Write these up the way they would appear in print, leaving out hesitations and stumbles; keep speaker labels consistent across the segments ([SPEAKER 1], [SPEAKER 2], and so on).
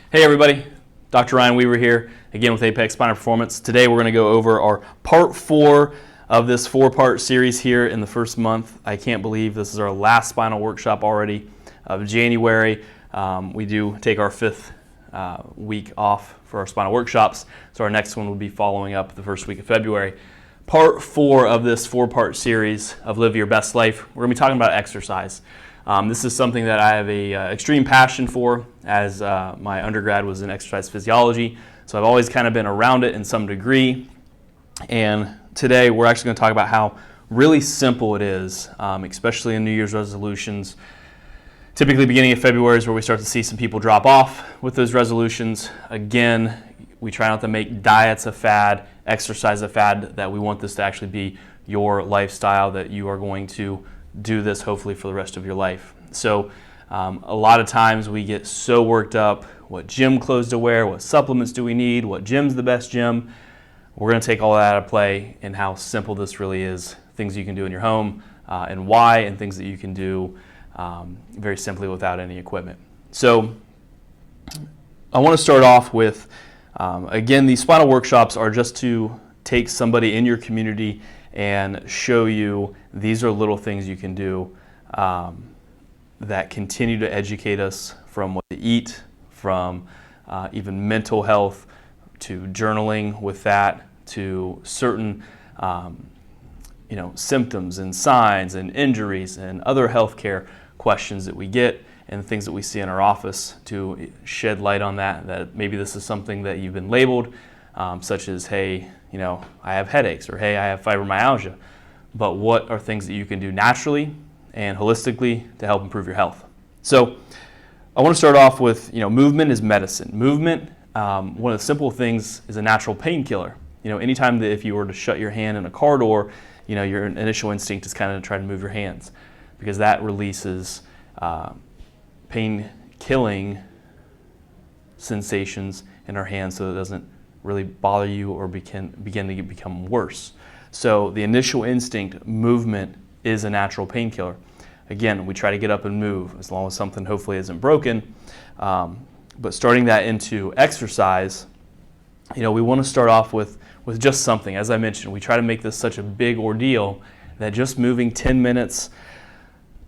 [SPEAKER 1] Hey everybody, Dr. Ryan Weaver here, again with Apex Spinal Performance. Today we're going to go over our part 4 of this 4-part series here in the first month. I can't believe this is our last spinal workshop already of January. We do take our 5th week off for our spinal workshops, so our next one will be following up the first week of February. Part 4 of this 4-part series of Live Your Best Life, we're going to be talking about exercise. This is something that I have a extreme passion for, as my undergrad was in exercise physiology, so I've always kind of been around it in some degree. And today we're actually going to talk about how really simple it is, especially in New Year's resolutions. Typically beginning of February is where we start to see some people drop off with those resolutions. Again, we try not to make diets a fad, exercise a fad, that we want this to actually be your lifestyle, that you are going to do this hopefully for the rest of your life. So a lot of times we get so worked up, what gym clothes to wear, what supplements do we need, what gym's the best gym. We're going to take all that out of play and how simple this really is, things you can do in your home and why, and things that you can do very simply without any equipment. So I want to start off with, again, these spinal workshops are just to take somebody in your community and show you these are little things you can do that continue to educate us from what to eat, from even mental health, to journaling with that, to certain symptoms and signs and injuries and other healthcare questions that we get and things that we see in our office, to shed light on that maybe this is something that you've been labeled, such as, hey, I have headaches, or hey, I have fibromyalgia. But what are things that you can do naturally and holistically to help improve your health? So I want to start off with, movement is medicine. Movement, one of the simple things, is a natural painkiller. Anytime that if you were to shut your hand in a car door, your initial instinct is kind of to try to move your hands, because that releases pain-killing sensations in our hands, so it doesn't really bother you or begin to become worse. So the initial instinct, movement, is a natural painkiller. Again, we try to get up and move as long as something hopefully isn't broken. But starting that into exercise, we want to start off with just something. As I mentioned, we try to make this such a big ordeal that just moving 10 minutes,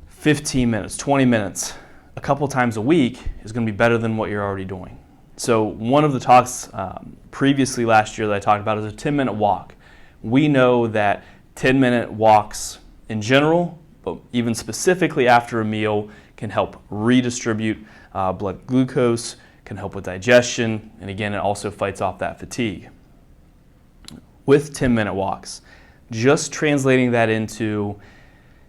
[SPEAKER 1] 15 minutes, 20 minutes, a couple times a week is going to be better than what you're already doing. So one of the talks previously last year that I talked about is a 10-minute walk. We know that 10-minute walks in general, but even specifically after a meal, can help redistribute blood glucose, can help with digestion, and again, it also fights off that fatigue. With 10-minute walks, just translating that into,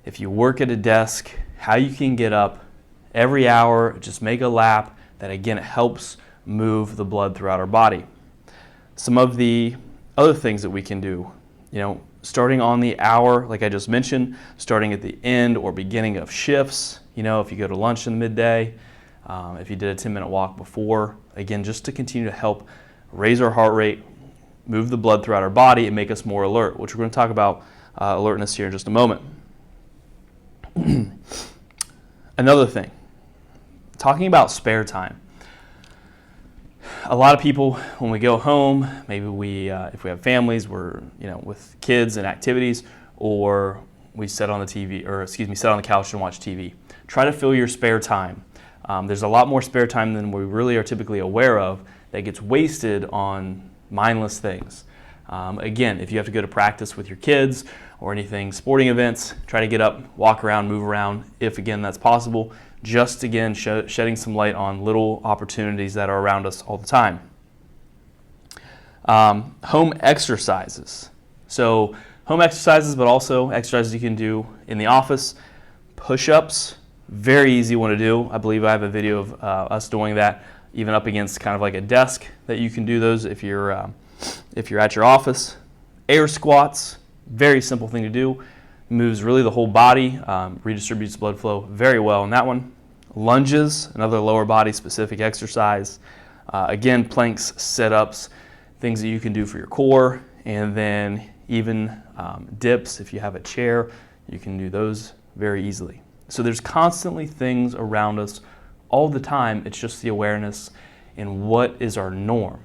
[SPEAKER 1] if you work at a desk, how you can get up every hour, just make a lap, that again, it helps move the blood throughout our body. Some of the other things that we can do, starting on the hour, like I just mentioned, starting at the end or beginning of shifts, if you go to lunch in the midday, if you did a 10-minute walk before, again, just to continue to help raise our heart rate, move the blood throughout our body, and make us more alert, which we're going to talk about alertness here in just a moment. Another thing, talking about spare time. A lot of people, when we go home, maybe if we have families, we're with kids and activities, or we sit on the couch and watch TV. Try to fill your spare time. There's a lot more spare time than we really are typically aware of that gets wasted on mindless things. Again, if you have to go to practice with your kids or anything, sporting events, try to get up, walk around, move around, if again that's possible. Just again, shedding some light on little opportunities that are around us all the time. Home exercises. So home exercises, but also exercises you can do in the office. Push-ups, very easy one to do. I believe I have a video of us doing that, even up against kind of like a desk, that you can do those if you're at your office. Air squats, very simple thing to do. Moves really the whole body, redistributes blood flow very well in that one. Lunges, another lower body specific exercise. Again, planks, sit-ups, things that you can do for your core, and then even dips. If you have a chair, you can do those very easily. So there's constantly things around us all the time. It's just the awareness and what is our norm.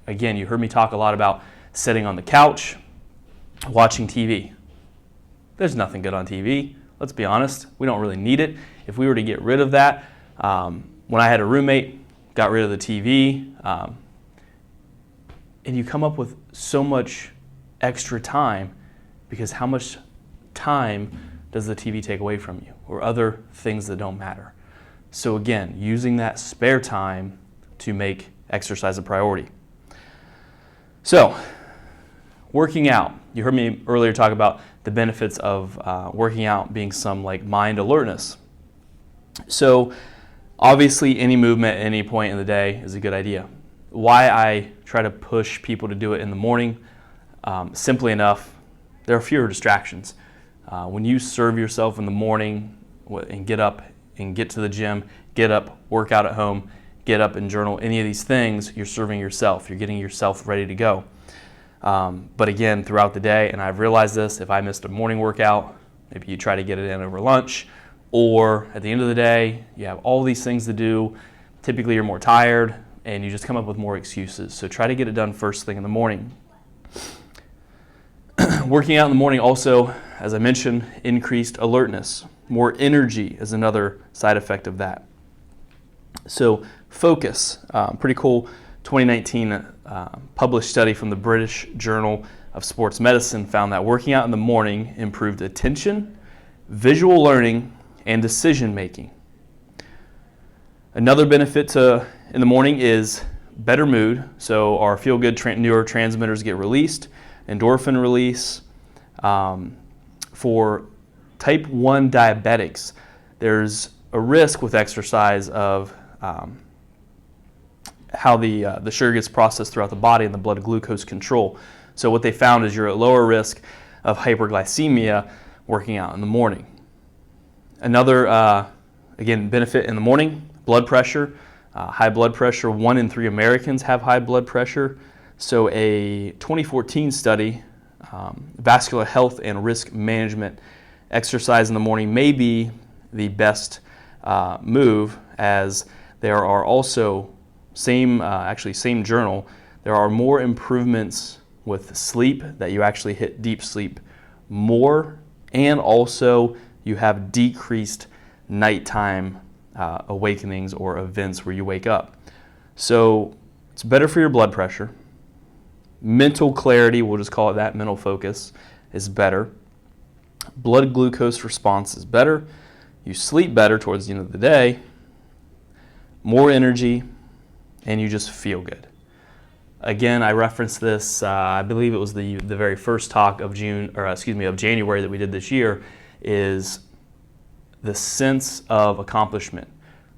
[SPEAKER 1] Again, you heard me talk a lot about sitting on the couch, watching TV. There's nothing good on TV. Let's be honest, we don't really need it. If we were to get rid of that, when I had a roommate, got rid of the TV, and you come up with so much extra time, because how much time does the TV take away from you, or other things that don't matter? So again, using that spare time to make exercise a priority. So, working out. You heard me earlier talk about the benefits of working out being some like mind alertness. So, obviously any movement at any point in the day is a good idea. Why I try to push people to do it in the morning, simply enough, there are fewer distractions. When you serve yourself in the morning and get up and get to the gym, get up, work out at home, get up and journal, any of these things, you're serving yourself. You're getting yourself ready to go. But again, throughout the day, and I've realized this, if I missed a morning workout, maybe you try to get it in over lunch, or at the end of the day, you have all these things to do. Typically, you're more tired, and you just come up with more excuses. So try to get it done first thing in the morning. Working out in the morning also, as I mentioned, increased alertness. More energy is another side effect of that. So focus, pretty cool 2019 published study from the British Journal of Sports Medicine found that working out in the morning improved attention, visual learning, and decision making. Another benefit in the morning is better mood. So our feel-good neurotransmitters get released, endorphin release. For type 1 diabetics, there's a risk with exercise of how the sugar gets processed throughout the body and the blood glucose control. So what they found is you're at lower risk of hyperglycemia working out in the morning. Another, again, benefit in the morning, blood pressure. High blood pressure, 1 in 3 Americans have high blood pressure. So a 2014 study, Vascular Health and Risk Management, exercise in the morning may be the best move, as there are also, same journal, there are more improvements with sleep, that you actually hit deep sleep more, and also you have decreased nighttime awakenings or events where you wake up. So it's better for your blood pressure. Mental clarity, we'll just call it that, mental focus is better. Blood glucose response is better. You sleep better towards the end of the day. More energy, and you just feel good. Again, I referenced this, I believe it was the very first talk of January that we did this year, is the sense of accomplishment.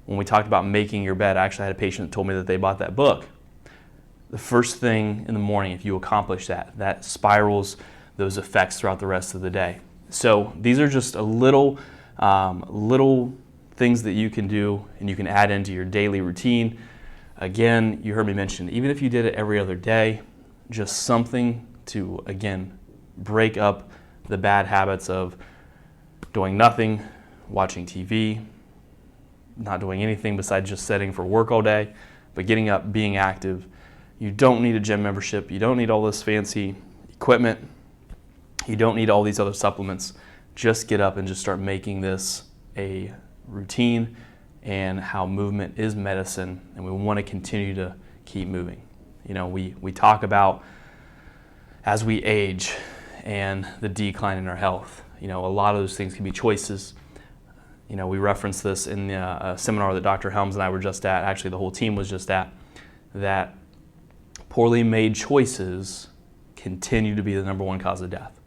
[SPEAKER 1] When we talked about making your bed, I actually had a patient that told me that they bought that book. The first thing in the morning, if you accomplish that spirals those effects throughout the rest of the day. So these are just a little things that you can do and you can add into your daily routine. Again, you heard me mention, even if you did it every other day, just something to, again, break up the bad habits of doing nothing, watching TV, not doing anything besides just sitting for work all day, but getting up, being active. You don't need a gym membership. You don't need all this fancy equipment. You don't need all these other supplements. Just get up and just start making this a routine, and how movement is medicine, and we want to continue to keep moving. You know, we talk about as we age and the decline in our health. You know, a lot of those things can be choices. You know, we referenced this in the seminar that Dr. Helms and I were just at, actually the whole team was just at, that poorly made choices continue to be the #1 cause of death.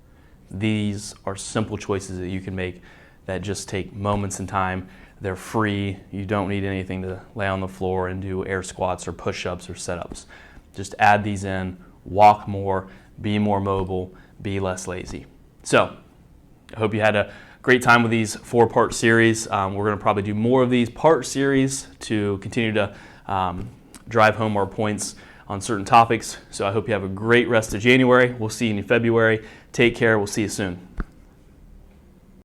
[SPEAKER 1] These are simple choices that you can make that just take moments in time. They're free. You don't need anything to lay on the floor and do air squats or push-ups or sit-ups. Just add these in, walk more, be more mobile, be less lazy. So I hope you had a great time with these 4-part series. We're going to probably do more of these part series to continue to drive home our points on certain topics. So I hope you have a great rest of January. We'll see you in February. Take care. We'll see you soon.